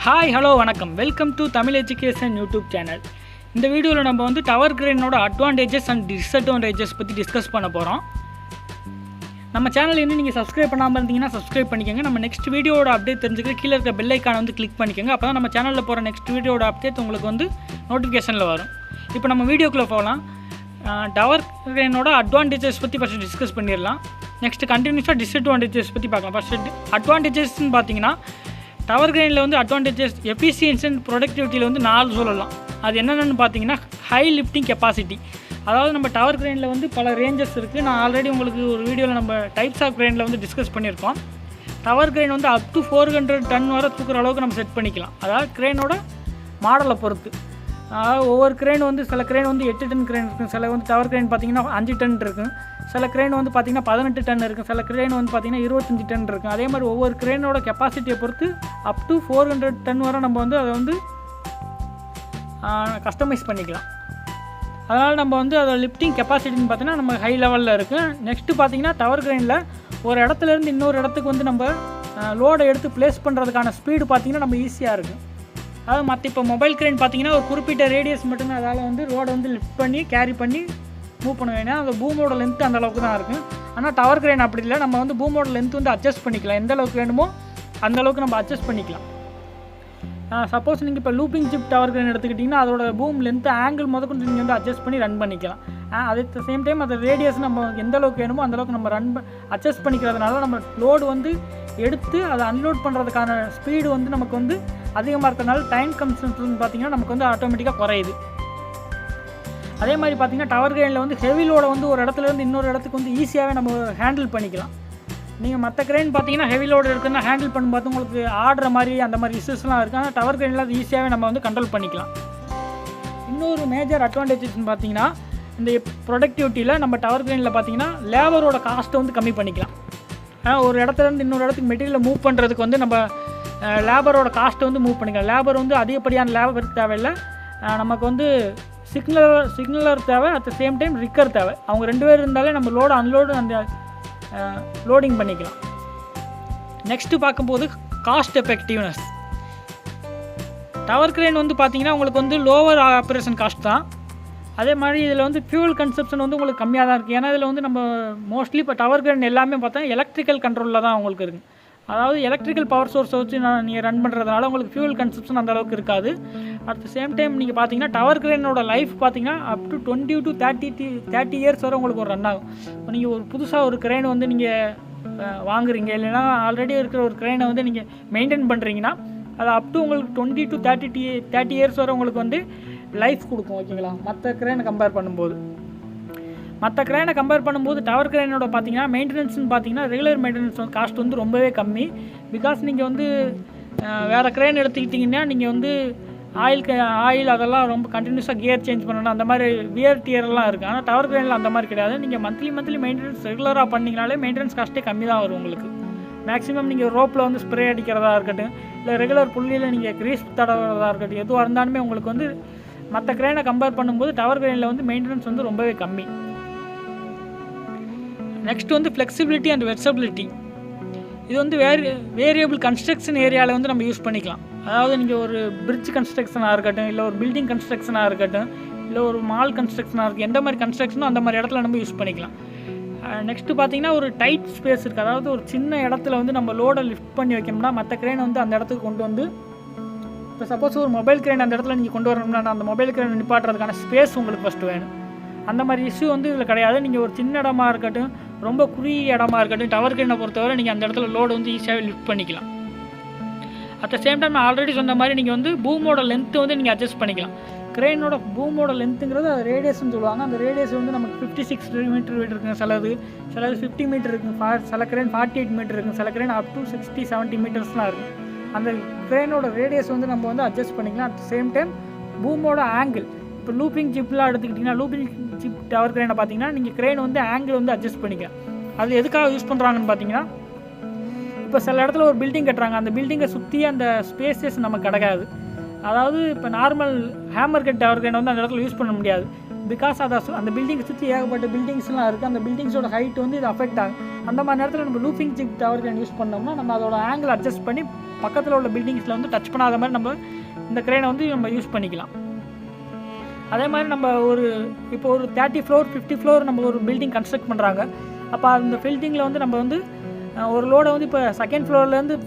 Hi hello வணக்கம், welcome to Tamil education YouTube channel. இந்த வீடியோவில் நம்ம வந்து டவர் கிரேனோட அட்வான்டேஜஸ் அண்ட் டிஸ்அட்வான்டேஜஸ் பற்றி டிஸ்கஸ் பண்ண போகிறோம். நம்ம சேனல் இன்னும் நீங்கள் சப்ஸ்கிரைப் பண்ணாமல் இருந்தீங்கன்னா சப்ஸ்கிரைப் பண்ணிக்கோங்க. நம்ம நெக்ஸ்ட் வீடியோட அப்டேட் தெரிஞ்சுக்க கீழே இருக்க பெல் ஐக்கானை வந்து கிளிக் பண்ணிக்கோங்க. அப்போ தான் நம்ம சேனலில் போகிற நெக்ஸ்ட் வீடியோட அப்டேட் உங்களுக்கு வந்து நோட்டிஃபிகேஷனில் வரும். இப்போ நம்ம வீடியோக்குள்ளே போகலாம். டவர் கிரேனோட அட்வான்டேஜஸ் பற்றி ஃபஸ்ட்டு டிஸ்கஸ் பண்ணிடலாம். நெக்ஸ்ட் கண்டினியூஸாக டிஸ்அட்வான்டேஜஸ் பற்றி பார்க்கலாம். ஃபஸ்ட்டு அட்வான்டேஜஸ்ன்னு பார்த்தீங்கன்னா டவர் கிரேனில் வந்து அட்வான்டேஜஸ் எஃபிஷியன்சி அண்ட் ப்ரொடக்டிவிட்டியில் வந்து 4 சொல்லலாம். அது என்னென்னு பார்த்தீங்கன்னா ஹை லிஃப்டிங் கெப்பாசிட்டி. அதாவது நம்ம டவர் கிரேனில் வந்து பல ரேஞ்சஸ் இருக்குது. நான் ஆல்ரெடி உங்களுக்கு ஒரு வீடியோவில் நம்ம டைப்ஸ் ஆஃப் கிரேனில் வந்து டிஸ்கஸ் பண்ணியிருக்கோம். டவர் கிரேன் வந்து அப் டு 400 டன் வரை தூக்குற அளவுக்கு நம்ம செட் பண்ணிக்கலாம். அதாவது கிரேனோட மாடலை பொறுத்து. அதாவது ஒவ்வொரு கிரேன் வந்து சில கிரேன் வந்து 8 டன் கிரேன் இருக்குது. சில வந்து டவர் கிரேன் பார்த்திங்கன்னா 5 டன் இருக்குது. சில கிரேன் வந்து பார்த்திங்கன்னா 18 டன் இருக்குது. சில கிரேன் வந்து பார்த்திங்கன்னா 25 டன் இருக்குது. அதே மாதிரி ஒவ்வொரு கிரேனோட கெப்பாசிட்டியை பொறுத்து அப் டு 400 டன் வரை நம்ம வந்து அதை வந்து கஸ்டமைஸ் பண்ணிக்கலாம். அதனால் நம்ம வந்து அதை லிஃப்டிங் கெப்பாசிட்டின்னு பார்த்தீங்கன்னா நம்ம ஹை லெவலில் இருக்குது. நெக்ஸ்ட்டு பார்த்திங்கன்னா டவர் கிரேனில் ஒரு இடத்துலேருந்து இன்னொரு இடத்துக்கு வந்து நம்ம லோடை எடுத்து ப்ளேஸ் பண்ணுறதுக்கான ஸ்பீடு பார்த்திங்கன்னா நம்ம ஈஸியாக இருக்குது. அதாவது மற்ற இப்போ மொபைல் கிரேன் பார்த்திங்கன்னா ஒரு குறிப்பிட்ட ரேடியஸ் மட்டும்தான் அதால் வந்து ரோடை வந்து லிஃப்ட் பண்ணி கேரி பண்ணி மூவ் பண்ண வேணும். அந்த பூமோட லென்த்து அந்த அளவுக்கு தான் இருக்குது. ஆனால் டவர் கிரேன் அப்படி இல்லை. நம்ம வந்து பூமோட லென்த் வந்து அட்ஜஸ்ட் பண்ணிக்கலாம். எந்த அளவுக்கு வேணுமோ அந்த அளவுக்கு நம்ம அட்ஜஸ்ட் பண்ணிக்கலாம். சப்போஸ் நீங்கள் இப்போ லூப்பிங் ஜிப் டவர் கிரேன் எடுத்துக்கிட்டிங்கன்னா அதோட பூம் லென்த்து ஆங்கிள் முதற்கொண்டு நீங்கள் வந்து அட்ஜஸ்ட் பண்ணி ரன் பண்ணிக்கலாம். அட் த சேம் டைம் அந்த ரேடியஸ் நம்ம எந்த அளவுக்கு வேணுமோ அந்தளவுக்கு நம்ம அட்ஜஸ்ட் பண்ணிக்கிறதுனால நம்ம லோடு வந்து எடுத்து அதை அன்லோட் பண்ணுறதுக்கான ஸ்பீடு வந்து நமக்கு வந்து அதிகமாக இருக்கிறதுனால டைம் கன்சம்ஷன் பார்த்திங்கன்னா நமக்கு வந்து ஆட்டோமேட்டிக்காக குறையுது. அதே மாதிரி பார்த்திங்கன்னா டவர் கிரேனில் வந்து ஹெவி லோடை வந்து ஒரு இடத்துலேருந்து இன்னொரு இடத்துக்கு வந்து ஈஸியாகவே நம்ம ஹேண்டில் பண்ணிக்கலாம். நீங்கள் மற்ற கிரேன் பார்த்தீங்கன்னா ஹெவி லோடு இருக்குதுன்னா ஹேண்டில் பண்ணும்போது உங்களுக்கு ஆடுற மாதிரி அந்த மாதிரி இஷ்யூஸ்லாம் இருக்குது. ஆனால் டவர் கிரேனில் அது ஈஸியாகவே நம்ம வந்து கண்ட்ரோல் பண்ணிக்கலாம். இன்னொரு மேஜர் அட்வான்டேஜஸ்ன்னு பார்த்தீங்கன்னா இந்த ப்ரொடக்டிவிட்டியில் நம்ம டவர் கிரேனில் பார்த்தீங்கன்னா லேபரோட காஸ்ட்டை வந்து கம்மி பண்ணிக்கலாம். ஒரு இடத்துலேருந்து இன்னொரு இடத்துக்கு மெட்டீரியலை மூவ் பண்ணுறதுக்கு வந்து நம்ம லேபரோட காஸ்ட்டை வந்து மூவ் பண்ணிக்கலாம். லேபர் வந்து அதிகப்படியான லேபர் தேவையில்லை. நமக்கு வந்து சிக்னலர் தேவை, at the same time rigger தேவை. அவங்க 2 பேர் இருந்தாலே நம்ம லோடு அன்லோடு அந்த லோடிங் பண்ணிக்கலாம். நெக்ஸ்ட்டு பார்க்கும்போது காஸ்ட் எஃபெக்டிவ்னஸ். டவர் கிரேன் வந்து பார்த்திங்கன்னா உங்களுக்கு வந்து லோவர் ஆப்ரேஷன் காஸ்ட் தான். அதே மாதிரி இதில் வந்து ஃபியூல் கன்சப்ஷன் வந்து உங்களுக்கு கம்மியாக தான் இருக்குது. ஏன்னா இதில் வந்து நம்ம மோஸ்ட்லி இப்போ டவர் கிரேன் எல்லாமே பார்த்தா எலக்ட்ரிக்கல் கண்ட்ரோலில் தான் உங்களுக்கு இருக்குது. அதாவது எலக்ட்ரிக்கல் பவர் சோர்ஸை வச்சு நீங்கள் ரன் பண்ணுறதுனால உங்களுக்கு ஃபியூல் கன்சப்ஷன் அந்தளவுக்கு இருக்காது. அட் த சேம் டைம் நீங்கள் பார்த்தீங்கன்னா டவர் கிரேனோட லைஃப் பார்த்தீங்கன்னா அப் டு 20 to 30 இயர்ஸ் வரை உங்களுக்கு ஒரு ரன் ஆகும். இப்போ நீங்கள் ஒரு புதுசாக ஒரு கிரேன் வந்து நீங்கள் வாங்குறீங்க, இல்லைன்னா ஆல்ரெடி இருக்கிற ஒரு கிரேனை வந்து நீங்கள் மெயின்டைன் பண்ணுறீங்கன்னா அது அப் டு உங்களுக்கு 20 to 30 இயர்ஸ் வரை உங்களுக்கு வந்து லைஃப் கொடுக்கும். ஓகேங்களா? மற்ற கிரேனை கம்பேர் பண்ணும்போது டவர் கிரேனோட பார்த்தீங்கன்னா மெயின்டெனன்ஸ்னு பார்த்தீங்கன்னா ரெகுலர் மெயின்டெனன்ஸ் காஸ்ட் வந்து ரொம்பவே கம்மி. பிகாஸ் நீங்கள் வந்து வேறு கிரேன் எடுத்துக்கிட்டிங்கன்னா நீங்கள் வந்து ஆயில் அதெல்லாம் ரொம்ப கண்டினியூஸாக கியர் சேஞ்ச் பண்ணணும், அந்த மாதிரி வியர் டியர்லாம் இருக்குது. ஆனால் டவர் கிரேனில் அந்த மாதிரி கிடையாது. நீங்கள் மந்த்லி மெயின்டெனன்ஸ் ரெகுலராக பண்ணிங்கனாலே மெயின்டெனன்ஸ் காஸ்ட்டே கம்மி தான் வரும் உங்களுக்கு. மேக்ஸிமம் நீங்கள் ரோப்பில் வந்து ஸ்ப்ரே அடிக்கிறதா இருக்கட்டும், இல்லை ரெகுலர் புள்ளியில் நீங்கள் கிரீஸ் தடவுறதா இருக்கட்டும், எதுவாக இருந்தாலுமே உங்களுக்கு வந்து மற்ற கிரேனை கம்பேர் பண்ணும்போது டவர் கிரேனில் வந்து மெயின்டெனன்ஸ் வந்து ரொம்பவே கம்மி. நெக்ஸ்ட் வந்து ஃப்ளெக்சிபிலிட்டி அண்ட் வெர்சபிலிட்டி. இது வந்து வேரியபிள் கன்ஸ்ட்ரக்ஷன் ஏரியாவில் வந்து நம்ம யூஸ் பண்ணிக்கலாம். அதாவது நீங்கள் ஒரு பிரிட்ஜ் கன்ஸ்ட்ரக்ஷனாக இருக்கட்டும், இல்லை ஒரு பில்டிங் கன்ஸ்ட்ரக்ஷனாக இருக்கட்டும், இல்லை ஒரு மால் கன்ஸ்ட்ரக்ஷனாக இருக்குது, எந்த மாதிரி கன்ஸ்ட்ரக்ஷனோ அந்த மாதிரி இடத்துல நம்ம யூஸ் பண்ணிக்கலாம். நெக்ஸ்ட்டு பார்த்திங்கன்னா ஒரு டைட் ஸ்பேஸ் இருக்குது. அதாவது ஒரு சின்ன இடத்துல வந்து நம்ம லோடை லிஃப்ட் பண்ணி வைக்கணும்னா மற்ற கிரேனை வந்து அந்த இடத்துக்கு கொண்டு வந்து, இப்போ சப்போஸ் ஒரு மொபைல் கிரேன் அந்த இடத்துல நீங்கள் கொண்டு வரணும்னா அந்த மொபைல் கிரேன் நிப்பாட்டுறதுக்கான ஸ்பேஸ் உங்களுக்கு ஃபஸ்ட்டு வேணும். அந்த மாதிரி இஷ்யூ வந்து இதில் கிடையாது. நீங்கள் ஒரு சின்ன இடமா இருக்கட்டும், ரொம்ப குறுகிய இடமா இருக்கட்டும், டவர் கிரேனை பொறுத்தவரை நீங்கள் அந்த இடத்துல லோடு வந்து ஈஸியாகவே லிஃப்ட் பண்ணிக்கலாம். அட் த சேம் டைம் நான் ஆல்ரெடி சொன்ன மாதிரி நீங்கள் வந்து பூமோட லென்த்து வந்து நீங்கள் அட்ஜஸ்ட் பண்ணிக்கலாம். கிரேனோட பூமோட லென்த்துங்கிறது அது ரேடியஸ்ன்னு சொல்லுவாங்க. அந்த ரேடியஸ் வந்து நமக்கு 56 மீட்டர் இருக்குங்க, சிலது 50 மீட்டர் இருக்குங்க, சில கிரேன் 48 மீட்டர் இருக்குங்க, சில கிரேன் அப் டு 60-70 மீட்டர்ஸ்லாம் இருக்குது. அந்த கிரேனோட ரேடியஸ் வந்து நம்ம வந்து அட்ஜஸ்ட் பண்ணிக்கலாம். அட் த சேம் டைம் பூமோட ஆங்கிள், இப்போ லூப்பிங் ஜிப்லாம் எடுத்துக்கிட்டிங்கன்னா லூப்பிங் ஜிப் டவர் கிரேனை பார்த்தீங்கன்னா நீங்கள் கிரேன் வந்து ஆங்கிள் வந்து அட்ஜஸ்ட் பண்ணிக்கலாம். அது எதுக்காக யூஸ் பண்ணுறாங்கன்னு பார்த்தீங்கன்னா இப்போ சில இடத்துல ஒரு பில்டிங் கட்டுறாங்க, அந்த பில்டிங்கை சுற்றி அந்த ஸ்பேசஸ் நமக்கு கிடைக்காது. அதாவது இப்போ normal hammer cut tower crane வந்து அந்த இடத்துல யூஸ் பண்ண முடியாது. பிகாஸ் அதை அந்த பில்டிங்கை சுற்றி ஏகப்பட்ட பில்டிங்ஸ்லாம் இருக்குது. அந்த பில்டிங்ஸோட ஹைட் வந்து இது அஃபெக்ட் ஆகும். அந்த மாதிரி நேரத்தில் நம்ம looping zip tower crane use பண்ணோம்னா நம்ம அதோட ஆங்கிள் அட்ஜஸ்ட் பண்ணி பக்கத்தில் உள்ள பில்டிங்ஸில் வந்து டச் பண்ணாத மாதிரி நம்ம இந்த க்ரேனை வந்து நம்ம யூஸ் பண்ணிக்கலாம். அதே மாதிரி நம்ம இப்போ ஒரு 30 ஃப்ளோர் 50 ஃப்ளோர் நம்ம ஒரு பில்டிங் கன்ஸ்ட்ரக்ட் பண்ணுறாங்க. அப்போ அந்த பில்டிங்கில் வந்து நம்ம வந்து ஒரு லோடை வந்து இப்போ செகண்ட் ஃப்ளோர்லேருந்து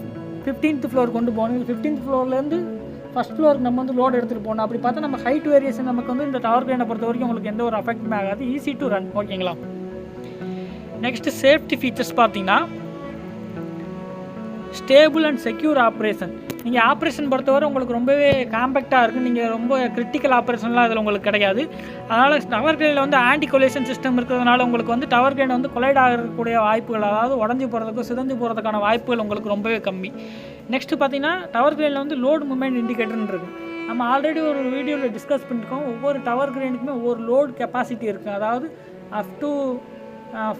15th ஃப்ளோர் கொண்டு போகணும். 15th ஃப்ளோர்லேருந்து ஃபஸ்ட் ஃப்ளோருக்கு நம்ம வந்து லோடு எடுத்துகிட்டு போகணும். அப்படி பார்த்தா நம்ம ஹைட் வேரியேஷன் நமக்கு வந்து இந்த டவர் கிரேனை பொறுத்த வரைக்கும் உங்களுக்கு எந்த ஒரு அஃபெக்ட்டுமே ஆகாது. Easy to run. ஓகேங்களா. நெக்ஸ்ட்டு சேஃப்டி ஃபீச்சர்ஸ் பார்த்தீங்கன்னா ஸ்டேபிள் அண்ட் செக்யூர் ஆப்ரேஷன். நீங்கள் ஆப்ரேஷன் பொறுத்தவரை உங்களுக்கு ரொம்பவே காம்பேக்டாக இருக்கும். நீங்கள் ரொம்ப கிரிட்டிக்கல் ஆப்ரேஷன்லாம் அதில் உங்களுக்கு கிடையாது. அதனால் டவர் கிரேனில் வந்து ஆன்டி கொலேஷன் சிஸ்டம் இருக்கிறதுனால உங்களுக்கு வந்து டவர் கிரேன் வந்து கொலைட் ஆகக்கூடிய வாய்ப்புகள், அதாவது உடஞ்சி போகிறதுக்கும் சிதஞ்சு போகிறதுக்கான வாய்ப்புகள் உங்களுக்கு ரொம்பவே கம்மி. நெக்ஸ்ட்டு பார்த்தீங்கன்னா டவர் கிரேனில் வந்து லோடு மூவ்மெண்ட் இண்டிகேட்டர்னு இருக்குது. நம்ம ஆல்ரெடி ஒரு வீடியோவில் டிஸ்கஸ் பண்ணியிருக்கோம். ஒவ்வொரு டவர் கிரேனுக்குமே ஒவ்வொரு லோடு கெப்பாசிட்டி இருக்குது. அதாவது அப் டு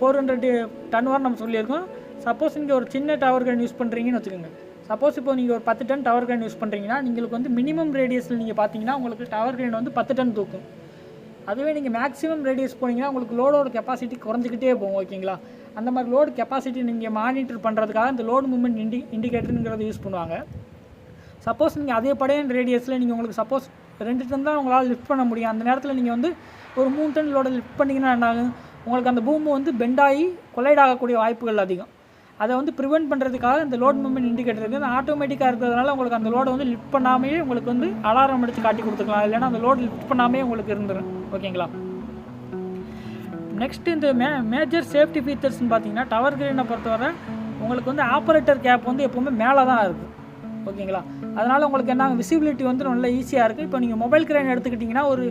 400 டன் வரை நம்ம சொல்லியிருக்கோம். சப்போஸ் நீங்கள் ஒரு சின்ன டவர் கிரேன் யூஸ் பண்ணுறீங்கன்னு வச்சுக்கோங்க. சப்போஸ் இப்போ நீங்கள் ஒரு 10 டன் டவர் கிரேன் யூஸ் பண்ணுறீங்கன்னா உங்களுக்கு வந்து மினிமம் ரேடியஸில் நீங்கள் பார்த்தீங்கன்னா உங்களுக்கு டவர் கிரேன் வந்து 10 டன் தூக்கும். அதுவே நீங்கள் மேக்ஸிமம் ரேடியஸ் போனீங்கன்னா உங்களுக்கு லோடோட கெப்பாசிட்டி குறைஞ்சிக்கிட்டே போகும். ஓகேங்களா. அந்த மாதிரி லோடு கெப்பாசிட்டி நீங்கள் மானிட்டர் பண்ணுறதுக்காக இந்த லோடு மூவ்மெண்ட் இண்டிகேட்டருங்கிறத யூஸ் பண்ணுவாங்க. சப்போஸ் நீங்கள் அதே படையான ரேடியஸில் நீங்கள் உங்களுக்கு சப்போஸ் 2 டன் தான் உங்களால் லிஃப்ட் பண்ண முடியும். அந்த நேரத்தில் நீங்கள் வந்து ஒரு 3 டன் லோடை லிஃப்ட் பண்ணிங்கன்னா என்னாகும், உங்களுக்கு அந்த பூமு வந்து பெண்டாகி கொலைட் ஆகக்கூடிய வாய்ப்புகள் அதிகம். அதை வந்து ப்ரிவெண்ட் பண்ணுறதுக்காக இந்த லோட் மூவ்மெண்ட் இண்டிகேட்டர் இருக்குது. ஆட்டோமேட்டிக்காக இருக்கிறதுனால உங்களுக்கு அந்த லோடை வந்து லிஃப்ட் பண்ணாமையே உங்களுக்கு வந்து அலாரம் அடித்து காட்டி கொடுத்துக்கலாம். இல்லைன்னா அந்த லோடு லிஃப்ட் பண்ணாமே உங்களுக்கு இருந்துடும். ஓகேங்களா. நெக்ஸ்ட்டு இந்த மேஜர் சேஃப்டி ஃபீச்சர்ஸ்னு பார்த்தீங்கன்னா டவர் கிரேனை பொறுத்தவரை உங்களுக்கு வந்து ஆப்ரேட்டர் கேப் வந்து எப்போவுமே மேலே தான் இருக்குது. ஓகேங்களா. அதனால் உங்களுக்கு என்ன விசிபிலிட்டி வந்து நல்லா ஈஸியாக இருக்குது. இப்போ நீங்கள் மொபைல் கிரேன் எடுத்துக்கிட்டிங்கன்னா ஒரு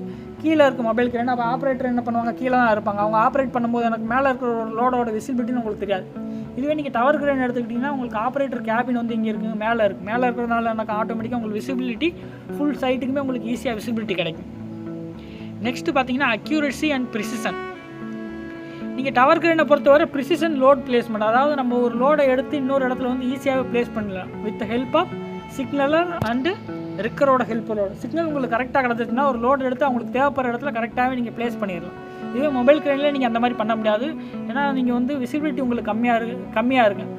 கீழே இருக்குது மொபைல் கிரேன். அப்போ ஆப்ரேட்டர் என்ன பண்ணுவாங்க, கீழே தான் இருப்பாங்க. அவங்க ஆப்ரேட் பண்ணும்போது எனக்கு மேலே இருக்கிற ஒரு லோடோட விசிபிலிட்டின்னு உங்களுக்கு தெரியாது. இதுவே நீங்கள் டவர் கிரேன் எடுத்துக்கிட்டிங்கன்னா உங்களுக்கு ஆப்ரேட்டர் கேபின் வந்து இங்கே இருக்குது, மேலே இருக்குது. மேலே இருக்கிறதுனால எனக்கு ஆட்டோமேட்டிக்காக உங்களுக்கு விசிபிலிட்டி ஃபுல் சைட்டுக்குமே உங்களுக்கு ஈஸியாக விசிபிலிட்டி கிடைக்கும். நெக்ஸ்ட்டு பார்த்தீங்கன்னா அக்யூரசி அண்ட் ப்ரிசிஷன். நீங்கள் டவர் கிரேனை பொறுத்தவரை ப்ரிசிஷன் லோட் பிளேஸ்மெண்ட், அதாவது நம்ம ஒரு லோடை எடுத்து இன்னொரு இடத்துல வந்து ஈஸியாகவே பிளேஸ் பண்ணலாம் with help of signaller and ரிக்கரோட ஹெல்ப்போட. சிக்னல் உங்களுக்கு கரெக்டாக கிடச்சிச்சுன்னா ஒரு லோடு எடுத்து அவங்களுக்கு தேவைப்படுற இடத்துல கரெக்டாகவே நீங்கள் பிளேஸ் பண்ணிடலாம். இதே மொபைல் கிரேனில் நீங்கள் அந்த மாதிரி பண்ண முடியாது. ஏன்னா நீங்கள் வந்து விசிபிலிட்டி உங்களுக்கு கம்மியாக இருக்குது.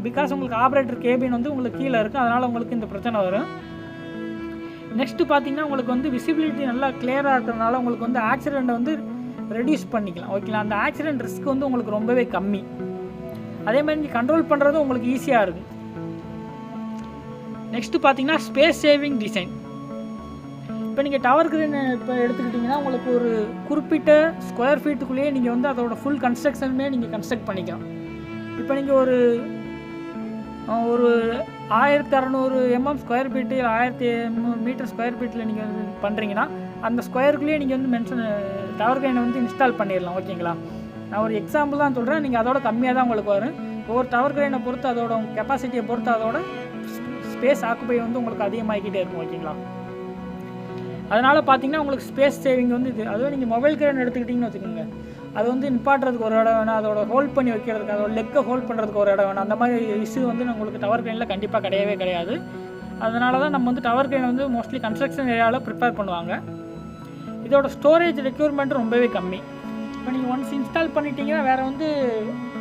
பிகாஸ் உங்களுக்கு ஆப்ரேட்டர் கேபின் வந்து உங்களுக்கு கீழே இருக்குது. அதனால் உங்களுக்கு இந்த பிரச்சனை வரும். நெக்ஸ்ட்டு பார்த்தீங்கன்னா உங்களுக்கு வந்து விசிபிலிட்டி நல்லா கிளியராக இருக்கிறதுனால உங்களுக்கு வந்து ஆக்சிடெண்ட்டை வந்து ரெடியூஸ் பண்ணிக்கலாம். ஓகேங்களா. அந்த ஆக்சிடென்ட் ரிஸ்க் வந்து உங்களுக்கு ரொம்பவே கம்மி. அதே மாதிரி நீங்கள் கண்ட்ரோல் பண்ணுறதும் உங்களுக்கு ஈஸியாக இருக்கும். நெக்ஸ்ட்டு பார்த்தீங்கன்னா ஸ்பேஸ் சேவிங் டிசைன். இப்போ நீங்கள் டவர் கிரேன் இப்போ எடுத்துக்கிட்டிங்கன்னா உங்களுக்கு ஒரு குறிப்பிட்ட ஸ்கொயர் ஃபீட்டுக்குள்ளேயே நீங்கள் வந்து அதோட ஃபுல் கன்ஸ்ட்ரக்ஷனுமே நீங்கள் கன்ஸ்ட்ரக்ட் பண்ணிக்கலாம். இப்போ நீங்கள் ஒரு 1600 mm square feet 1000 metre square ஃபீட்டில் நீங்கள் பண்ணுறீங்கன்னா அந்த ஸ்கொயருக்குள்ளேயே நீங்கள் வந்து டவர் கிரேனை வந்து இன்ஸ்டால் பண்ணிடலாம். ஓகேங்களா. நான் ஒரு எக்ஸாம்பிள் தான் சொல்கிறேன். நீங்கள் அதோட கம்மியாக தான் உங்களுக்கு வரும். ஒவ்வொரு டவர் கிரேனை பொறுத்து அதோட கெப்பாசிட்டியை பொறுத்து அதோட ஸ்பேஸ் ஆக்குப்பை வந்து உங்களுக்கு அதிகமாகிக்கிட்டே இருக்கும். ஓகேங்களா. அதனால் பார்த்தீங்கன்னா உங்களுக்கு ஸ்பேஸ் சேவிங் வந்து இது. அதுவே நீங்கள் மொபைல் கிரேன் எடுத்துக்கிட்டிங்கன்னு வச்சுக்கோங்க, அது வந்து நிப்பாட்டுறதுக்கு ஒரு இடம் வேணும், அதோட ஹோல்ட் பண்ணி வைக்கிறதுக்கு, அதோட லெக்கை ஹோல்ட் பண்ணுறதுக்கு ஒரு இடம் வேணும். அந்த மாதிரி இஷ்யூ வந்து உங்களுக்கு டவர் கிரேனில் கண்டிப்பாக கிடையவே கிடையாது. அதனால தான் நம்ம வந்து டவர் கிரேன் வந்து மோஸ்ட்லி கன்ஸ்ட்ரக்ஷன் ஏரியாவில் ப்ரிப்பேர் பண்ணுவாங்க. இதோட ஸ்டோரேஜ் ரெக்யூர்மெண்ட் ரொம்பவே கம்மி. இப்போ நீங்கள் ஒன்ஸ் இன்ஸ்டால் பண்ணிட்டீங்கன்னா வேறு வந்து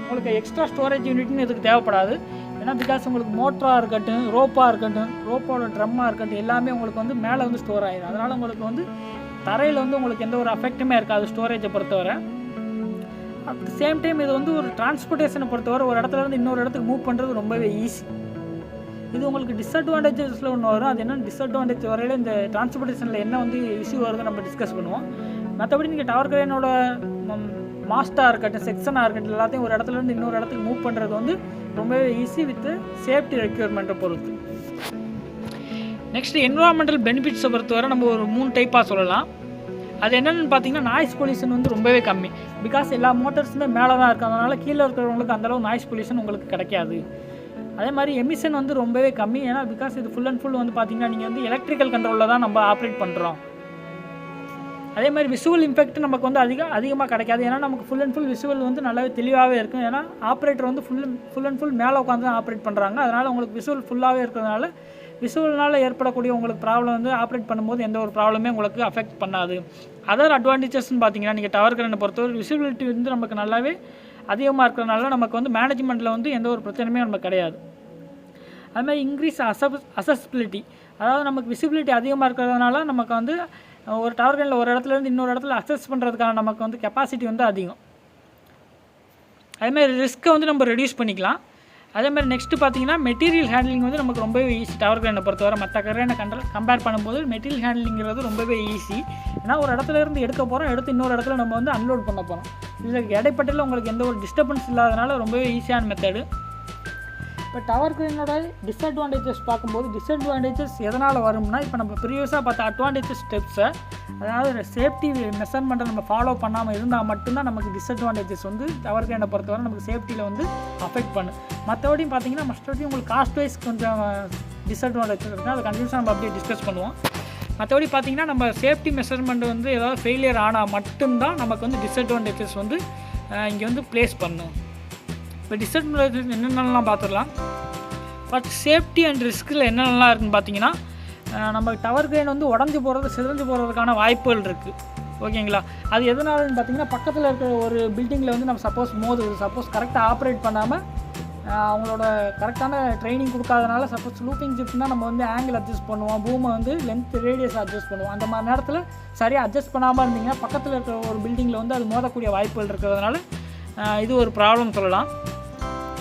உங்களுக்கு எக்ஸ்ட்ரா ஸ்டோரேஜ் யூனிட்னு இதுக்கு தேவைப்படாது. ஏன்னா பிகாஸ் உங்களுக்கு மோட்டராக இருக்கட்டும், ரோப்பாக இருக்கட்டும், ரோப்போட ட்ரம்மாக இருக்கட்டும், எல்லாமே உங்களுக்கு வந்து மேலே வந்து ஸ்டோர் ஆகிடும். அதனால் உங்களுக்கு வந்து தரையில் வந்து உங்களுக்கு எந்த ஒரு அஃபெக்ட்டுமே இருக்காது ஸ்டோரேஜை பொறுத்தவரை. அட் த சேம் டைம் இது வந்து ஒரு டிரான்ஸ்போர்ட்டேஷனை பொறுத்தவரை ஒரு இடத்துலேருந்து இன்னொரு இடத்துக்கு மூவ் பண்ணுறது ரொம்பவே ஈஸி. இது உங்களுக்கு டிஸ்அட்வான்டேஜஸில் ஒன்று வரும். அது என்ன டிஸ்அட்வான்டேஜ் வரையில் இந்த டிரான்ஸ்போர்ட்டேஷனில் என்ன வந்து இஷ்யூ வருதுன்னு நம்ம டிஸ்கஸ் பண்ணுவோம். மற்றபடி நீங்கள் டவர் கிரேனோட மாஸ்டாக இருக்கட்டும், செக்ஷனாக இருக்கட்டும், எல்லாத்தையும் ஒரு இடத்துலேருந்து இன்னொரு இடத்துக்கு மூவ் பண்ணுறது வந்து ரொம்பவே ஈஸி வித் சேஃப்டி ரெக்யூர்மெண்ட்டை பொறுத்து. நெக்ஸ்ட் என்விரான்மெண்டல் பெனிஃபிட்ஸை பொறுத்தவரை நம்ம ஒரு 3 டைப்பாக சொல்லலாம். அது என்னென்னு பார்த்தீங்கன்னா நாய்ஸ் பொல்யூஷன் வந்து ரொம்பவே கம்மி. பிகாஸ் எல்லா மோட்டர்ஸுமே மேலே தான் இருக்குது. அதனால் கீழே இருக்கிறவங்களுக்கு அந்தளவு நாய்ஸ் பொல்யூஷன் உங்களுக்கு கிடைக்காது. அதே மாதிரி எமிஷன் வந்து ரொம்பவே கம்மி. ஏன்னா பிகாஸ் இது ஃபுல் அண்ட் ஃபுல் வந்து பார்த்தீங்கன்னா நீங்கள் வந்து எலக்ட்ரிக்கல் கண்ட்ரோலில் தான் நம்ம ஆப்ரேட் பண்ணுறோம். அதே மாதிரி விசுவல் இம்பெக்ட் நமக்கு வந்து அதிகமாக கிடைக்காது. ஏன்னா நமக்கு ஃபுல் அண்ட் ஃபுல் விசுவல் வந்து நல்லாவே தெளிவாகவே இருக்கும். ஏன்னா ஆப்ரேட்டர் வந்து ஃபுல் அண்ட் ஃபுல் மேலே உட்காந்து தான் ஆப்ரேட் பண்ணுறாங்க. அதனால் உங்களுக்கு விசுவல் ஃபுல்லாகவே இருக்கிறதுனால விசுவல்னால் ஏற்படக்கூடிய உங்களுக்கு ப்ராப்ளம் வந்து ஆப்ரேட் பண்ணும்போது எந்த ஒரு ப்ராப்ளமே உங்களுக்கு அஃபெக்ட் பண்ணாது. அதர் அட்வான்டேஜஸ்ன்னு பார்த்தீங்கன்னா நீங்கள் டவர் கிரேனை பொறுத்தவரை விசிபிலிட்டி வந்து நமக்கு நல்லாவே அதிகமாக இருக்கிறதுனால நமக்கு வந்து மேனேஜ்மெண்ட்டில் வந்து எந்த ஒரு பிரச்சனையுமே நமக்கு கிடையாது. அதுமாதிரி இன்க்ரீஸ் அசஸ்பிலிட்டி, அதாவது நமக்கு விசிபிலிட்டி அதிகமாக இருக்கிறதுனால நமக்கு வந்து ஒரு டவர் கிரேனில் ஒரு இடத்துலேருந்து இன்னொரு இடத்துல அக்சஸ் பண்ணுறதுக்கான நமக்கு வந்து கெப்பாசிட்டி வந்து அதிகம். அதேமாதிரி ரிஸ்க்கை வந்து நம்ம ரெடியூஸ் பண்ணிக்கலாம். அதேமாதிரி நெக்ஸ்ட்டு பார்த்தீங்கன்னா மெட்டீரியல் ஹேண்ட்லிங் வந்து நமக்கு ரொம்பவே ஈஸி. டவர் கிரேனை பொறுத்தவரை மற்ற கிரேனை கம்பேர் பண்ணும்போது மெட்டீரியல் ஹேண்ட்லிங்கிறது ரொம்பவே ஈஸி. ஏன்னா ஒரு இடத்துல இருந்து எடுக்க போகிறோம், எடுத்து இன்னொரு இடத்துல நம்ம வந்து அன்லோட் பண்ண போகிறோம். இதில் இடைப்பட்டில் உங்களுக்கு எந்த ஒரு டிஸ்டர்பன்ஸ் இல்லாதனால ரொம்பவே ஈஸியான மெத்தடு. இப்போ டவர் கிரேனோட டிஸ்அட்வான்டேஜஸ் பார்க்கும்போது, டிஸ்அட்வான்டேஜஸ் எதனால் வரும்னா, இப்போ நம்ம ப்ரீவியஸாக பார்த்த அட்வான்டேஜஸ் ஸ்டெப்ஸை, அதாவது சேஃப்டி மெஷர்மெண்ட்டை நம்ம ஃபாலோ பண்ணாமல் இருந்தால் மட்டும்தான் நமக்கு டிஸ்அட்வான்டேஜஸ் வந்து டவர் கிரேனை பொறுத்தவரை நமக்கு சேஃப்டியில் வந்து அஃபெக்ட் பண்ணும். மற்றபடியும் பார்த்தீங்கன்னா மற்றபடி உங்களுக்கு காஸ்ட் வைஸ் கொஞ்சம் டிஸ்அட்வான்டேஜஸ் இருக்குது, அதை கண்டிப்பாக நம்ம அப்படியே டிஸ்கஸ் பண்ணுவோம். மற்றபடி பார்த்திங்கன்னா நம்ம சேஃப்டி மெஷர்மெண்ட் வந்து ஏதாவது ஃபெயிலியர் ஆனால் மட்டும்தான் நமக்கு வந்து டிஸ்அட்வான்டேஜஸ் வந்து இங்கே வந்து ப்ளேஸ் பண்ணும். இப்போ டிஸ்அட்வான்டேஜஸ் என்னென்னலாம் பார்த்துடலாம். ஃபஸ்ட் சேஃப்டி அண்ட் ரிஸ்கில் என்னென்னலாம் இருக்குதுன்னு பார்த்தீங்கன்னா, நம்ம டவர் கிரேன் வந்து உடஞ்சி போகிறது, சிதஞ்சு போகிறதுக்கான வாய்ப்புகள் இருக்குது. ஓகேங்களா? அது எதனாலன்னு பார்த்தீங்கன்னா, பக்கத்தில் இருக்கிற ஒரு பில்டிங்கில் வந்து நம்ம சப்போஸ் கரெக்டாக ஆப்ரேட் பண்ணாமல் அவங்களோட கரெக்டான ட்ரைனிங் கொடுக்காதனால, சப்போஸ் லூப்பிங் ஜிப்னா நம்ம வந்து ஆங்கிள் அட்ஜஸ்ட் பண்ணுவோம், பூமை வந்து லென்த் ரேடியஸ் அட்ஜஸ்ட் பண்ணுவோம். அந்த மாதிரி நேரத்தில் சரியாக அட்ஜஸ்ட் பண்ணாமல் இருந்தீங்கன்னா பக்கத்தில் இருக்கிற ஒரு பில்டிங்கில் வந்து அது மோதக்கூடிய வாய்ப்புகள் இருக்கிறதுனால இது ஒரு ப்ராப்ளம் சொல்லலாம்.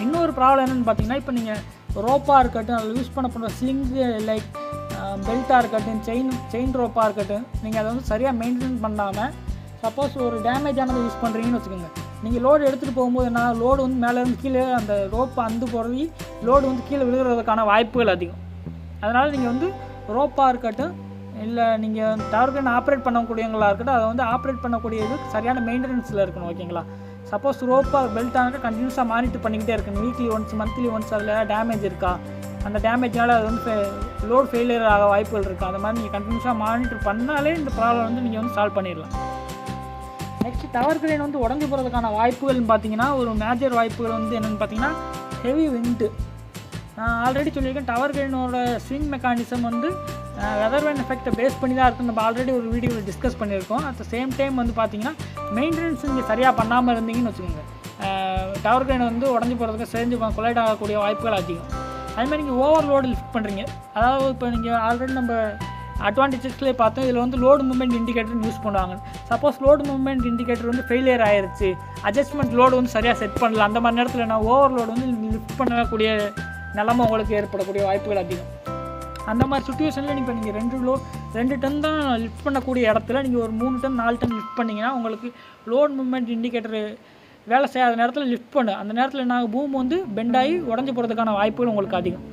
இன்னொரு ப்ராப்ளம் என்னென்னு பார்த்தீங்கன்னா, இப்போ நீங்கள் ரோப்பாக இருக்கட்டும், அதில் யூஸ் பண்ண ஸ்லிங்கு லைக் பெல்ட்டாக இருக்கட்டும், செயின் ரோப்பாக இருக்கட்டும், நீங்கள் அதை வந்து சரியாக மெயின்டைன் பண்ணாமல் சப்போஸ் ஒரு டேமேஜ் ஆனதை யூஸ் பண்ணுறீங்கன்னு வச்சுக்கோங்க, நீங்கள் லோடு எடுத்துகிட்டு போகும்போது என்ன, லோடு வந்து மேலேருந்து கீழே அந்த ரோப்பை அந்து போகிறதி லோடு வந்து கீழே விழுகிறதுக்கான வாய்ப்புகள் அதிகம். அதனால் நீங்கள் வந்து ரோப்பாக இருக்கட்டும், இல்லை நீங்கள் டவர் கிரேன் ஆப்ரேட் பண்ணக்கூடியவங்களாக இருக்கட்டும், அதை வந்து ஆப்ரேட் பண்ணக்கூடியது சரியான மெயின்டெனன்ஸில் இருக்கணும். ஓகேங்களா? சப்போஸ் ரோப்பாக பெல்ட்டாக கண்டினியூஸாக மானிட்டர் பண்ணிக்கிட்டே இருக்கணும். வீக்லி ஒன்ஸ், மந்த்லி ஒன்ஸ் அதில் டேமேஜ் இருக்கா, அந்த டேமேஜ்னால் அது வந்து லோடு ஃபெயிலியர் ஆக வாய்ப்புகள் இருக்குது. அந்த மாதிரி நீங்கள் கண்டினியூஸாக மானிட்டர் பண்ணாலே இந்த ப்ராப்ளம் வந்து நீங்கள் வந்து சால்வ் பண்ணிடலாம். நெக்ஸ்ட் டவர் கிரேன் வந்து உடஞ்சி போகிறதுக்கான வாய்ப்புகள்னு பார்த்தீங்கன்னா, ஒரு மேஜர் வாய்ப்புகள் வந்து என்னென்னு பார்த்தீங்கன்னா, ஹெவி விண்டு. நான் ஆல்ரெடி சொல்லியிருக்கேன், டவர் கிரேனோட ஸ்விங் மெக்கானிசம் வந்து வெதர் வேன் எஃபெக்டை பேஸ் பண்ணி தான் இருக்குது. நம்ம ஆல்ரெடி ஒரு வீடியோவில் டிஸ்கஸ் பண்ணியிருக்கோம். அட் த சேம் டைம் வந்து பார்த்தீங்கன்னா, மெயின்டெனன்ஸ் நீங்கள் சரியாக பண்ணாமல் இருந்தீங்கன்னு வச்சுக்கோங்க, டவர் கிரேன் வந்து உடஞ்சி போகிறதுக்கு செஞ்சு கொலைட் ஆகக்கூடிய வாய்ப்புகள் அதிகம். அதுமாதிரி நீங்கள் ஓவர்லோடு லிஃப்ட் பண்ணுறீங்க, அதாவது இப்போ நீங்கள் ஆல்ரெடி நம்ம அட்வான்டேஜஸ்லேயே பார்த்தோம், இதில் வந்து லோடு மூவ்மெண்ட் இண்டிகேட்டர்னு யூஸ் பண்ணுவாங்க. சப்போஸ் லோடு மூவ்மெண்ட் இண்டிகேட்டர் வந்து ஃபெயிலியர் ஆயிடுச்சு, அட்ஜஸ்ட்மெண்ட் லோடு வந்து சரியாக செட் பண்ணல, அந்த மாதிரி நேரத்தில் நான் ஓவர்லோடு வந்து லிஃப்ட் பண்ணக்கூடிய நிலமை உங்களுக்கு ஏற்படக்கூடிய வாய்ப்புகள் அதிகம். அந்த மாதிரி சுச்சுவேஷனில் இப்போ நீங்கள் 2 டன் தான் லிஃப்ட் பண்ணக்கூடிய இடத்துல நீங்கள் ஒரு 3 டன் 4 டன் லிஃப்ட் பண்ணிங்கன்னா உங்களுக்கு லோடு மூவ்மெண்ட் இண்டிகேட்டர் வேலை செய்யாத நேரத்தில் லிஃப்ட் பண்ணு, அந்த நேரத்தில் நாங்கள் பூம் வந்து பெண்டாகி உடஞ்சி போகிறதுக்கான வாய்ப்புகள் உங்களுக்கு அதிகம்.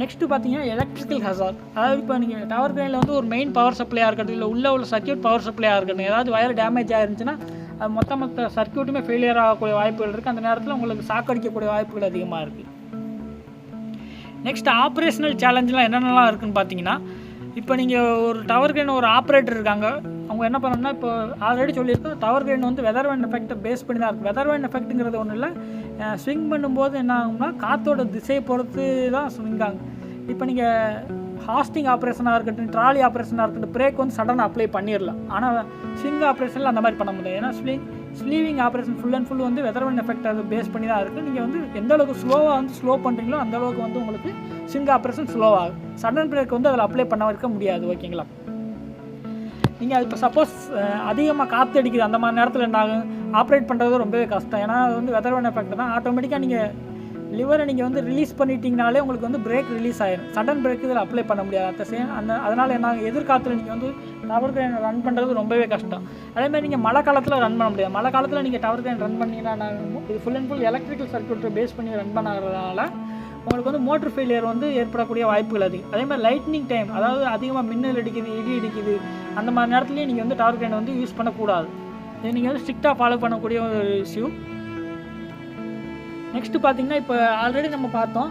நெக்ஸ்ட்டு பார்த்தீங்கன்னா எலக்ட்ரிக்கல் ஹசார்ட். அதாவது இப்போ நீங்கள் டவர் கிரேனில் வந்து ஒரு மெயின் பவர் சப்ளையாக இருக்கட்டும், இல்லை உள்ள சர்க்யூட் பவர் சப்ளையாக இருக்கட்டும், ஏதாவது வயர் டேமேஜ் ஆகிருந்துச்சுன்னா அது மொத்த சர்க்யூட்டுமே ஃபெயிலியர் ஆகக்கூடிய வாய்ப்புகள் இருக்குது. அந்த நேரத்தில் உங்களுக்கு ஷாக் அடிக்கக்கூடிய வாய்ப்புகள் அதிகமாக இருக்குது. நெக்ஸ்ட் ஆப்ரேஷனல் சேலஞ்செலாம் என்னென்னலாம் இருக்குதுன்னு பார்த்தீங்கன்னா, இப்போ நீங்கள் ஒரு டவர் கிரேன் ஒரு ஆப்ரேட்டர் இருக்காங்க, அவங்க என்ன பண்ணணும்னா, இப்போ ஆல்ரெடி சொல்லியிருக்கோம், டவர் கிரேன் வந்து வெதர் வேன் எஃபெக்ட்டை பேஸ் பண்ணி தான் இருக்குது. வெதர் வேன் எஃபெக்ட்டுங்கிறது ஒன்றும் இல்லை, ஸ்விங் பண்ணும்போது என்ன ஆகும்னா காற்றோட திசையை பொறுத்து தான் ஸ்விங் ஆகும். இப்போ நீங்கள் ஹாஸ்டிங் ஆப்ரேஷனாக இருக்கட்டும், ட்ராலி ஆப்ரேஷனாக இருக்கட்டும், பிரேக் வந்து சடனாக அப்ளை பண்ணிடலாம். ஆனால் ஸ்விங் ஆப்ரேஷனில் அந்த மாதிரி பண்ண முடியாது. ஏன்னா ஸ்லீவிங் ஆப்ரேஷன் ஃபுல் அண்ட் ஃபுல் வந்து வெதர் வேன் எஃபெக்ட் அது பேஸ் பண்ணி தான் இருக்குது. நீங்கள் வந்து எந்த அளவுக்கு ஸ்லோவாக வந்து ஸ்லோ பண்ணுறீங்களோ அந்த அளவுக்கு வந்து உங்களுக்கு ஸ்விங் ஆப்ரேஷன் ஸ்லோவாகும். சடன் பிரேக் வந்து அதில் அப்ளை பண்ண இருக்க முடியாது. ஓகேங்களா? நீங்கள் அது இப்போ சப்போஸ் அதிகமாக காற்று அடிக்குது, அந்த மாதிரி நேரத்தில் என்ன ஆகும், ஆப்ரேட் பண்ணுறது ரொம்பவே கஷ்டம். ஏன்னா அது வந்து வெதர் வேன் எஃபெக்ட் தான். ஆட்டோமேட்டிக்காக நீங்கள் லிவரை நீங்கள் வந்து ரிலீஸ் பண்ணிட்டீங்கனாலே உங்களுக்கு வந்து பிரேக் ரிலீஸ் ஆயிடும். சடன் பிரேக் இதில் அப்ளை பண்ண முடியாது. அதனால் என்ன எதிர்காலத்தில் நீங்கள் வந்து டவர் கிரேன் ரன் பண்ணுறது ரொம்பவே கஷ்டம். அதேமாதிரி நீங்கள் மழை காலத்தில் ரன் பண்ண முடியாது. மழை காலத்தில் நீங்கள் டவர் கிரேன் ரன் பண்ணிங்கன்னா இது ஃபுல் அண்ட் ஃபுல் எலக்ட்ரிக்கல் சர்க்யூட்டை பேஸ் பண்ணி ரன் பண்ணுறதுனால உங்களுக்கு வந்து மோட்டர் ஃபெயிலியர் வந்து ஏற்படக்கூடிய வாய்ப்புகள் அதிகம். அதேமாதிரி லைட்னிங் டைம், அதாவது அதிகமாக மின்னல் அடிக்குது, இடி அடிக்குது, அந்த மாதிரி நேரத்துலேயும் நீங்கள் வந்து டவர் கிரேன் வந்து யூஸ் பண்ணக்கூடாது. இது நீங்கள் வந்து ஸ்ட்ரிக்டாக ஃபாலோ பண்ணக்கூடிய ஒரு இஷ்யூ. நெக்ஸ்ட்டு பார்த்தீங்கன்னா, இப்போ ஆல்ரெடி நம்ம பார்த்தோம்,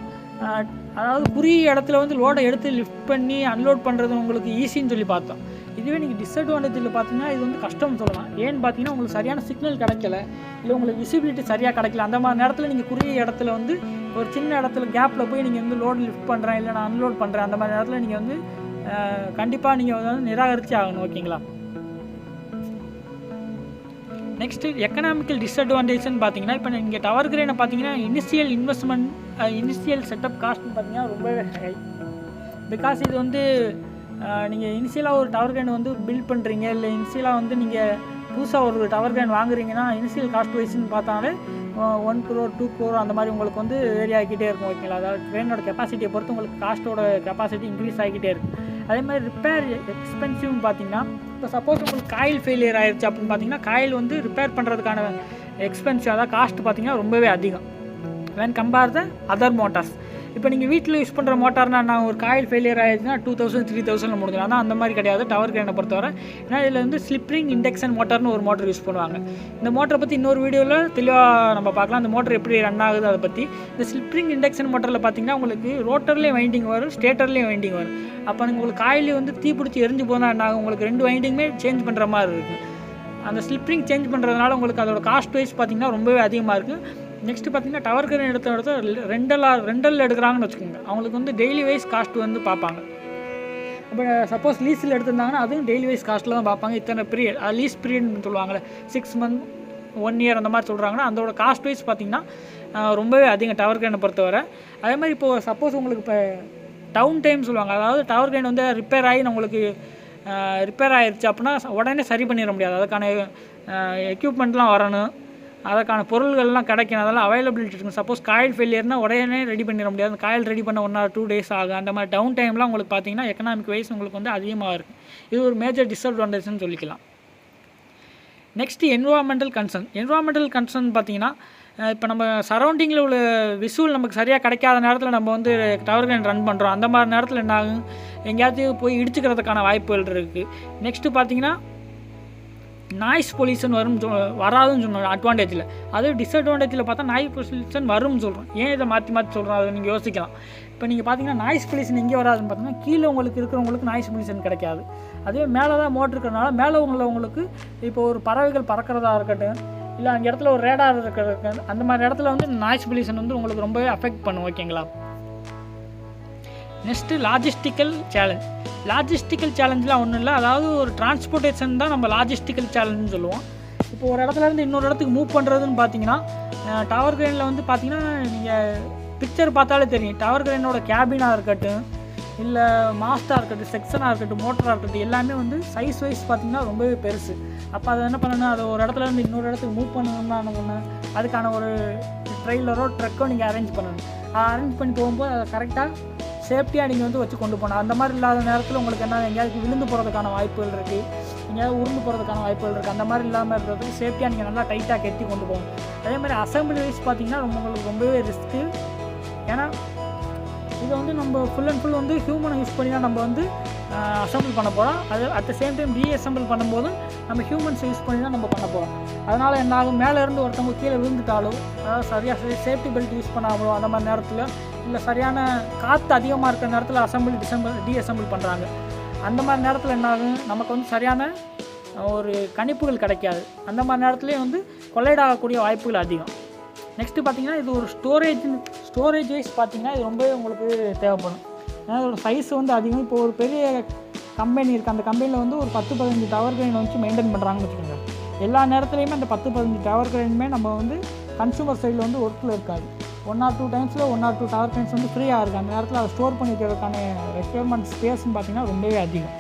அதாவது குறுகிய இடத்துல வந்து லோடை எடுத்து லிஃப்ட் பண்ணி அன்லோட் பண்ணுறது உங்களுக்கு ஈஸின்னு சொல்லி பார்த்தோம். இதுவே நீங்கள் டிஸ்அட்வான்டேஜில் பார்த்தீங்கன்னா இது வந்து கஷ்டம்னு சொல்லலாம். ஏன்னு பார்த்தீங்கன்னா உங்களுக்கு சரியான சிக்னல் கிடைக்கல, இல்லை உங்களுக்கு விசிபிலிட்டி சரியாக கிடைக்கல. அந்த மாதிரி நேரத்தில் நீங்கள் குறுகிய இடத்துல வந்து ஒரு சின்ன இடத்துல கேப்பில் போய் நீங்கள் வந்து லோடு லிஃப்ட் பண்ணுறேன், இல்லை நான் அன்லோட் பண்ணுறேன், அந்த மாதிரி நேரத்தில் நீங்கள் வந்து கண்டிப்பாக நீங்கள் வந்து நிராகரித்து ஆகணும். ஓகேங்களா? நெக்ஸ்ட்டு எக்கனாமிக்கல் டிஸ்அட்வான்டேஜ்னு பார்த்தீங்கன்னா, இப்போ நீங்கள் டவர் கிரேனை பார்த்தீங்கன்னா இனிஷியல் இன்வெஸ்ட்மெண்ட் இனிஷியல் செட்டப் காஸ்ட்னு பார்த்தீங்கன்னா ரொம்பவே ஹை. பிகாஸ் இது வந்து நீங்கள் இனிஷியலாக ஒரு டவர் கிரேன் வந்து பில்ட் பண்ணுறீங்க, இல்லை இனிஷியலாக வந்து நீங்கள் புதுசாக ஒரு டவர் கிரேன் வாங்குறீங்கன்னா இனிஷியல் காஸ்ட் வைஸ்ன்னு பார்த்தாலே 1 crore 2 crore அந்த மாதிரி உங்களுக்கு வந்து வேரி ஆகிக்கிட்டே இருக்கும். ஓகேங்களா? அதாவது ட்ரெயினோட கெப்பாசிட்டியை பொறுத்து உங்களுக்கு காஸ்ட்டோட கெப்பாசிட்டி இன்க்ரீஸ் ஆகிக்கிட்டே இருக்கும். அதே மாதிரி ரிப்பேர் எக்ஸ்பென்சிவ்னு பார்த்தீங்கன்னா, இப்போ சப்போஸ் உங்களுக்கு காயில் ஃபெயிலியர் ஆயிடுச்சு அப்படின்னு பார்த்தீங்கன்னா, காயில் வந்து ரிப்பேர் பண்ணுறதுக்கான எக்ஸ்பென்சிவ் அதாவது காஸ்ட் பார்த்தீங்கன்னா ரொம்பவே அதிகம் when compared the other motors. இப்போ நீங்கள் வீட்டில் யூஸ் பண்ணுற மோட்டார்னா நான் ஒரு காயில் ஃபெயிலியர் ஆகிடுச்சுன்னா 2000 3000 முடிஞ்சிடும். ஆனால் அந்த மாதிரி கிடையாது டவர் கிரேனை பொறுத்தவரை. ஏன்னா இதில் வந்து ஸ்லிப்ரிங் இண்டக்ஷன் மோட்டார்னு ஒரு மோட்டர் யூஸ் பண்ணுவாங்க. இந்த மோட்டரை பற்றி இன்னொரு வீடியோவில் தெளிவாக நம்ம பார்க்கலாம், அந்த மோட்டர் எப்படி ரன் ஆகுது அதை பற்றி. இந்த ஸ்லிப்ரிங் இண்டக்ஷன் மோட்டரில் பார்த்தீங்கன்னா உங்களுக்கு ரோட்டர்லேயும் வைண்டிங் வரும், ஸ்டேட்டர்லேயும் வைண்டிங் வரும். அப்போ உங்களுக்கு காயிலே வந்து தீ பிடிச்சி எரிஞ்சு போனால் என்ன ஆகும், உங்களுக்கு 2 வைண்டிங்குமே சேஞ்ச் பண்ணுற மாதிரி இருக்குது. அந்த ஸ்லிப்ரிங் சேஞ்ச் பண்ணுறதுனால உங்களுக்கு அதோட காஸ்ட் வைஸ் பார்த்திங்கன்னா ரொம்பவே அதிகமாக இருக்குது. நெக்ஸ்ட்டு பார்த்தீங்கன்னா டவர் கிரேன் எடுத்த ரெண்டல் எடுக்கிறாங்கன்னு வச்சுக்கோங்க, அவங்களுக்கு வந்து டெய்லி வைஸ் காஸ்ட் வந்து பார்ப்பாங்க. இப்போ சப்போஸ் லீஸில் எடுத்திருந்தாங்கன்னா அதுவும் டெய்லி வைஸ் காஸ்ட்டில் தான் பார்ப்பாங்க. இத்தனை பீரியட் லீஸ் பீரியட்னு சொல்லுவாங்கள்ல, 6 months 1 year அந்த மாதிரி சொல்கிறாங்கன்னா அதோட காஸ்ட் வைஸ் பார்த்திங்கன்னா ரொம்பவே அதிகம் டவர் கிரேனை பொறுத்தவரை. அதே மாதிரி இப்போது சப்போஸ் உங்களுக்கு இப்போ டவுன் டைம் சொல்லுவாங்க, அதாவது டவர் கிரேன் வந்து ரிப்பேர் ஆகி உங்களுக்கு ரிப்பேர் ஆகிடுச்சு அப்படின்னா உடனே சரி பண்ணிட முடியாது. அதுக்கான எக்யூப்மெண்ட்லாம் வரணும், அதுக்கான பொருள்கள்லாம் கிடைக்கணும், அதெல்லாம் அவைலபிலிட்டி இருக்கும். சப்போஸ் காயில் ஃபெயிலியர்னால் உடனே ரெடி பண்ணிட முடியாது, அந்த காயில் ரெடி பண்ண 1 or 2 days ஆகும். அந்த மாதிரி டவுன் டைம்லாம் உங்களுக்கு பார்த்தீங்கன்னா எக்கனாமிக் வைஸ் உங்களுக்கு வந்து அதிகமாக இருக்கும். இது ஒரு மேஜர் டிஸ்அட்வான்டேஜ்னு சொல்லிக்கலாம். நெக்ஸ்ட்டு என்விரான்மெண்டல் கன்சர்ன் பார்த்தீங்கன்னா, இப்போ நம்ம சரௌண்டிங்கில் உள்ள விசுவல் நமக்கு சரியாக கிடைக்காத நேரத்தில் நம்ம வந்து டவர் கிரேன் ரன் பண்ணுறோம். அந்த மாதிரி நேரத்தில் என்ன ஆகும், எங்கேயாச்சும் போய் இடிச்சுக்கிறதுக்கான வாய்ப்புகள் இருக்குது. நெக்ஸ்ட்டு பார்த்தீங்கன்னா நாய்ஸ் பொல்யூஷன் வராதுன்னு சொன்னோம் அட்வான்டேஜில். அது டிஸ்அட்வான்டேஜில் பார்த்தா நாய்ஸ் பொல்யூஷன் வரும்னு சொல்கிறோம். ஏன் இதை மாற்றி சொல்கிறோம் அதை நீங்கள் யோசிக்கலாம். இப்போ நீங்கள் பார்த்தீங்கன்னா நாய்ஸ் பொல்யூஷன் எங்கே வராதுன்னு பார்த்தீங்கன்னா கீழே உங்களுக்கு இருக்கிறவங்களுக்கு நாய்ஸ் பொல்யூஷன் கிடைக்காது. அதே மேலே தான் மோட்டர் இருக்கிறனால மேலே உங்களுக்கு இப்போ ஒரு பறவைகள் பறக்கிறதா இருக்கட்டும், இல்லை அந்த இடத்துல ஒரு ரேடார் இருக்கிறது, அந்த மாதிரி இடத்துல வந்து நாய்ஸ் பொல்யூஷன் வந்து உங்களுக்கு ரொம்பவே அஃபெக்ட் பண்ணும். ஓகேங்களா? நெக்ஸ்ட்டு லாஜிஸ்டிக்கல் சேலஞ்செலாம் ஒன்றும் இல்லை, அதாவது ஒரு டிரான்ஸ்போர்ட்டேஷன் தான் நம்ம லாஜிஸ்டிக்கல் சேலஞ்சுன்னு சொல்லுவோம். இப்போ ஒரு இடத்துலேருந்து இன்னொரு இடத்துக்கு மூவ் பண்ணுறதுன்னு பார்த்தீங்கன்னா டவர் கிரேனில் வந்து பார்த்தீங்கன்னா நீங்கள் பிக்சர் பார்த்தாலே தெரியும், டவர் கிரேனோட கேபினாக இருக்கட்டும், இல்லை மாஸ்டாக இருக்கட்டும், செக்ஷனாக இருக்கட்டும், மோட்டராக இருக்கட்டும், எல்லாமே வந்து சைஸ் வைஸ் பார்த்திங்கன்னா ரொம்பவே பெருசு. அப்போ அதை என்ன பண்ணணும், அதை ஒரு இடத்துலேருந்து இன்னொரு இடத்துக்கு மூவ் பண்ணணும்னா என்ன பண்ணணும், அதுக்கான ஒரு ட்ரெய்லரோ ட்ரக்கோ நீங்கள் அரேஞ்ச் பண்ணணும். அரேஞ்ச் பண்ணி போகும்போது அதை கரெக்டாக சேஃப்டியாக நீங்கள் வந்து வச்சு கொண்டு போகணும். அந்த மாதிரி இல்லாத நேரத்தில் உங்களுக்கு என்ன எங்கேயாவது விழுந்து போகிறதுக்கான வாய்ப்புகள் இருக்குது, எங்கேயாவது உருண்டு போகிறதுக்கான வாய்ப்புகள் இருக்குது. அந்த மாதிரி இல்லாமல் இருக்கிறதுக்கு சேஃப்டியாக நீங்கள் நல்லா டைட்டாக கட்டி கொண்டு போகணும். அதே மாதிரி அசம்பிளி வைஸ் பார்த்திங்கன்னா உங்களுக்கு ரொம்பவே ரிஸ்க்கு. ஏன்னா இதை வந்து நம்ம ஃபுல் அண்ட் ஃபுல் வந்து ஹியூமனை யூஸ் பண்ணி தான் நம்ம வந்து அசம்பிள் பண்ண போகிறோம். அது at the same time reassemble பண்ணும்போது நம்ம ஹியூமன்ஸ் யூஸ் பண்ணி தான் நம்ம பண்ண போகிறோம். அதனால் என்ன ஆகும், மேலேருந்து ஒருத்தவங்க கீழே விழுந்துட்டாலோ, அதாவது சரியாக சேஃப்டி பெல்ட் யூஸ் பண்ணாமலோ அந்த மாதிரி நேரத்தில், இல்லை சரியான காற்று அதிகமாக இருக்கிற நேரத்தில் டீஅசம்பிள் பண்ணுறாங்க. அந்த மாதிரி நேரத்தில் என்ன ஆகும், நமக்கு வந்து சரியான ஒரு கணிப்புகள் கிடைக்காது. அந்த மாதிரி நேரத்துலேயே வந்து கொலைட் ஆகக்கூடிய வாய்ப்புகள் அதிகம். நெக்ஸ்ட்டு பார்த்திங்கன்னா இது ஒரு ஸ்டோரேஜ் வைஸ் பார்த்திங்கன்னா இது ரொம்பவே உங்களுக்கு தேவைப்படும். ஏன்னா இதோட சைஸ் வந்து அதிகம். இப்போ ஒரு பெரிய கம்பெனி இருக்குது, அந்த கம்பெனியில் வந்து ஒரு 10-15 டவர் கிரேன் வச்சு மெயின்டைன் பண்ணுறாங்கன்னு வச்சுக்கோங்க. எல்லா நேரத்துலையுமே அந்த 10-15 டவர் கிரேனுமே நம்ம வந்து கன்சூமர் சைடில் வந்து ஒர்க்கில் இருக்காது. 1 or 2 times 1 or 2 tower cranes வந்து ஃப்ரீயாக இருக்குது. அந்த நேரத்தில் அதை ஸ்டோர் பண்ணிக்கிறதுக்கான ரெக்யர்மெண்ட் ஸ்பேஸ்ன்னு பார்த்திங்கன்னா ரொம்பவே அதிகம்.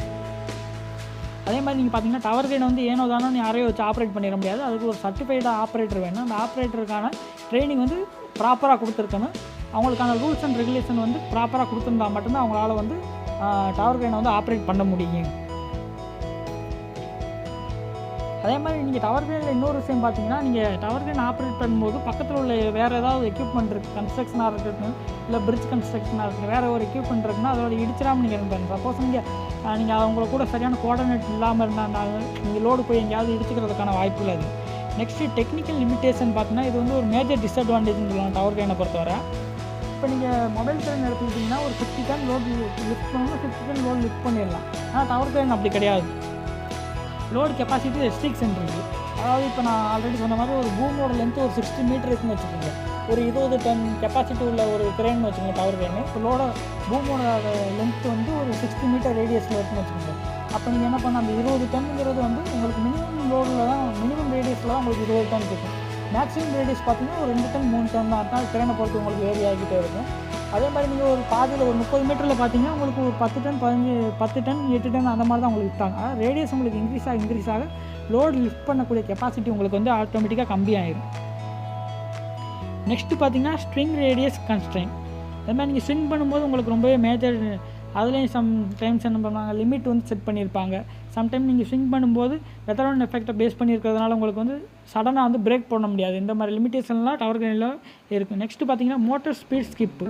அதே மாதிரி நீங்கள் பார்த்தீங்கன்னா டவர் கிரேன் வந்து ஏனோ தானோ யாரையும் வச்சு ஆப்ரேட் பண்ணிட முடியாது. அதுக்கு ஒரு சர்டிஃபைடாக ஆப்ரேட்டர் வேணும். அந்த ஆப்ரேட்டருக்கான ட்ரைனிங் வந்து ப்ராப்பராக கொடுத்துருக்கணும். அவங்களுக்கான ரூல்ஸ் அண்ட் ரெகுலேஷன் வந்து ப்ராப்பராக கொடுத்துருந்தா மட்டும்தான் அவங்களால வந்து டவர் கிரேனை வந்து ஆப்ரேட் பண்ண முடியும். அதே மாதிரி நீங்கள் டவர் கிரேனில் இன்னொரு விஷயம் பார்த்தீங்கன்னா, நீங்கள் டவர் கிரேன் ஆப்ரேட் பண்ணும்போது பக்கத்தில் உள்ள வேறு ஏதாவது எக்யூப்மெண்ட் இருக்குது, கன்ஸ்ட்ரக்ஷனாக இருக்கட்டும், இல்லை பிரிட்ஜ் கன்ஸ்ட்ரக்ஷனாக இருக்குது, வேறு ஒரு எக்யூப்மெண்ட் இருக்குன்னா அதோட இடிச்சிடாமல் நீங்கள் இருப்பாங்க. சப்போஸ் நீங்கள் அவங்கள கூட சரியான கோஆர்டினேட் இல்லாமல் இருந்தால் நீங்கள் லோடு போய் எங்கேயாவது இடிச்சுக்கிறதுக்கான வாய்ப்புகள் அது. நெக்ஸ்ட்டு டெக்னிக்கல் லிமிட்டேஷன் பார்த்தீங்கன்னா இது வந்து ஒரு மேஜர் டிஸ்அட்வான்டேஜ்னு சொல்லலாம் டவர் கிரேனை பொறுத்தவரை. இப்போ நீங்கள் மொபைல் கிரேன் எடுத்துக்கிட்டிங்கன்னா ஒரு 50 ton லோடு லிஃப்ட் பண்ணணும், 50 ton லோடு லிஃப்ட் பண்ணிடலாம். ஆனால் டவர் கிரேன் அப்படி கிடையாது. லோடு கெப்பாசிட்டி ரெஸ்ட்ரிக்ஷன் இருக்குது. அதாவது இப்போ நான் ஆல்ரெடி சொன்ன மாதிரி ஒரு பூமோட லென்த்து ஒரு 60 meter இருக்குன்னு வச்சுக்கோங்க. ஒரு 20 ton கெப்பாசிட்டி உள்ள ஒரு கிரேன் வச்சுக்கோங்க டவர் கிரேனு. இப்போ பூமோட லென்த்து வந்து ஒரு 60 meter ரேடியஸில் இருக்குன்னு வச்சுக்கோங்க. அப்போ நீங்கள் என்ன பண்ண அந்த 20 டன்னுங்கிறது வந்து உங்களுக்கு மினிமம் லோடில் தான் மினிமம் ரேடியஸில் தான் உங்களுக்கு 20 டன் இருக்கும். மேக்ஸிமம் ரேடியஸ் பார்த்தீங்கன்னா ஒரு 2 டன் 3 டன் தான். அதனால் ட்ரெயினை பொறுத்து உங்களுக்கு வேரி ஆகிக்கிட்டே இருக்கும். அதே மாதிரி நீங்கள் ஒரு பாதியில் ஒரு 30 மீட்டரில் பார்த்தீங்கன்னா உங்களுக்கு ஒரு 10 டன் 10 டன் 8 டன் அந்த மாதிரி தான் உங்களுக்கு விட்டாங்க. அதாவது ரேடியஸ் உங்களுக்கு இன்க்ரீஸ் ஆக லோடு லிஃப்ட் பண்ணக்கூடிய கெப்பாசிட்டி உங்களுக்கு வந்து ஆட்டோமேட்டிக்காக கம்மியாயிடும். நெக்ஸ்ட்டு பார்த்தீங்கன்னா ஸ்ட்ரிங் ரேடியஸ் கன்ஸ்ட்ரெயின். அது மாதிரி நீங்கள் ஸ்விங் பண்ணும்போது உங்களுக்கு ரொம்பவே மேஜர் அதுலேயும் சம்டைம்ஸ் என்ன பண்ணுவாங்க லிமிட் வந்து செட் பண்ணியிருப்பாங்க. சம்டைம் நீங்கள் ஸ்விங் பண்ணும்போது வெதர் எஃபெக்டை பேஸ் பண்ணியிருக்கிறதுனால உங்களுக்கு வந்து சடனாக வந்து பிரேக் பண்ண முடியாது. இந்த மாதிரி லிமிட்டேஷன்லாம் டவர் கிரேனில் இருக்குது. நெக்ஸ்ட்டு பார்த்தீங்கன்னா மோட்டர் ஸ்பீட் ஸ்கிப்பு.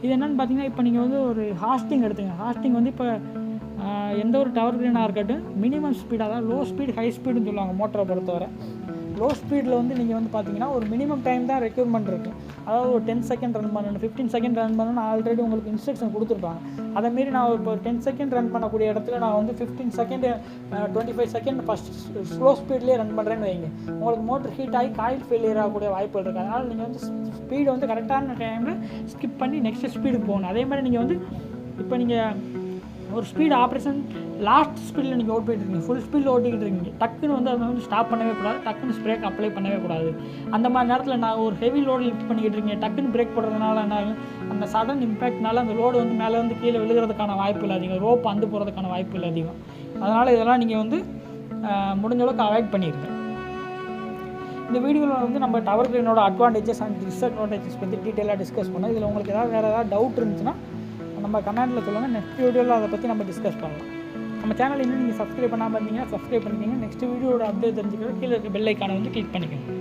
இது என்னென்னு பார்த்தீங்கன்னா இப்போ நீங்கள் வந்து ஒரு ஹாஸ்டிங் எடுத்துங்க. ஹாஸ்டிங் வந்து இப்போ எந்த ஒரு டவர் கிரேனாக இருக்கட்டும் மினிமம் ஸ்பீட், அதாவது லோ ஸ்பீட் ஹை ஸ்பீடுன்னு சொல்லுவாங்க மோட்டரை பொறுத்தவரை. லோ ஸ்பீடில் வந்து நீங்கள் வந்து பார்த்தீங்கன்னா ஒரு மினிமம் டைம் தான் ரெக்யூர்மெண்ட் இருக்குது. அதாவது ஒரு 10 செகண்ட் ரன் பண்ணணும், 15 செகண்ட் ரன் பண்ணணும்னு ஆல்ரெடி உங்களுக்கு இன்ஸ்ட்ரக்ஷன் கொடுத்துருப்பாங்க. அதேமாரி நான் இப்போ 10 செகண்ட் ரன் பண்ணக்கூடிய இடத்துல நான் வந்து 15 செகண்ட் 25 செகண்ட் ஃபஸ்ட் ஸ்லோ ஸ்பீட்லேயே ரன் பண்ணுறேன்னு வைங்க. உங்களுக்கு மோட்டர் ஹீட் ஆகி காயில் ஃபெயிலியர் ஆகக்கூடிய வாய்ப்புகள் இருக்குது. அதனால் நீங்கள் வந்து ஸ்பீடு வந்து கரெக்டான டைமில் ஸ்கிப் பண்ணி நெக்ஸ்ட் ஸ்பீடுக்கு போகணும். அதே மாதிரி நீங்கள் வந்து இப்போ நீங்கள் ஒரு ஸ்பீடு ஆப்ரேஷன் லாஸ்ட் ஸ்பீடில் நீங்கள் ஓட் போயிட்டு இருக்கீங்க, ஃபுல் ஸ்பீடில் ஓட்டிக்கிட்டு இருக்கீங்க, டக்குன்னு வந்து அதை வந்து ஸ்டாப் பண்ணவே கூடாது, டக்குன்னு பிரேக் அப்ளை பண்ணவே கூடாது. அந்த மாதிரி நேரத்தில் நான் ஒரு ஹெவி லோடு லிஃப்ட் பண்ணிக்கிட்டு இருக்கீங்க, டக்குன்னு பிரேக் போடுறதுனால என்ன ஆகும், அந்த சடன் இம்பேக்ட்னால அந்த லோடு வந்து மேலே வந்து கீழே விழுகிறதுக்கான வாய்ப்பு இல்லை அதிகம், ரோப் அந்து போகிறதுக்கான வாய்ப்பு இல்லை அதிகம். அதனால் இதெல்லாம் நீங்கள் வந்து முடிஞ்ச அளவுக்கு அவாய்ட் பண்ணிடுங்க. இந்த வீடியோவில் வந்து நம்ம டவர் கிரேனோட அட்வான்டேஜஸ் அண்ட் டிஸ்அட்வான்டேஜஸ் பற்றி டீட்டெயிலாக டிஸ்கஸ் பண்ணோம். இதில் உங்களுக்கு வேறு ஏதாவது டவுட் இருந்துச்சுன்னா நம்ம கமெண்ட்டில் சொல்லுங்கள். நெக்ஸ்ட் வீடியோவில் அதை பற்றி நம்ம டிஸ்கஸ் பண்ணலாம். நம்ம சேனல் இன்னும் நீங்கள் சப்ஸ்கிரைப் பண்ணாமல் இருந்தீங்கன்னா சப்ஸ்கிரைப் பண்ணிக்கோங்க. நெக்ஸ்ட் வீடியோட அப்டேட் தெரிஞ்சுக்கிற கீழே இருக்க பெல் ஐக்கானை வந்து கிளிக் பண்ணிக்கோங்க.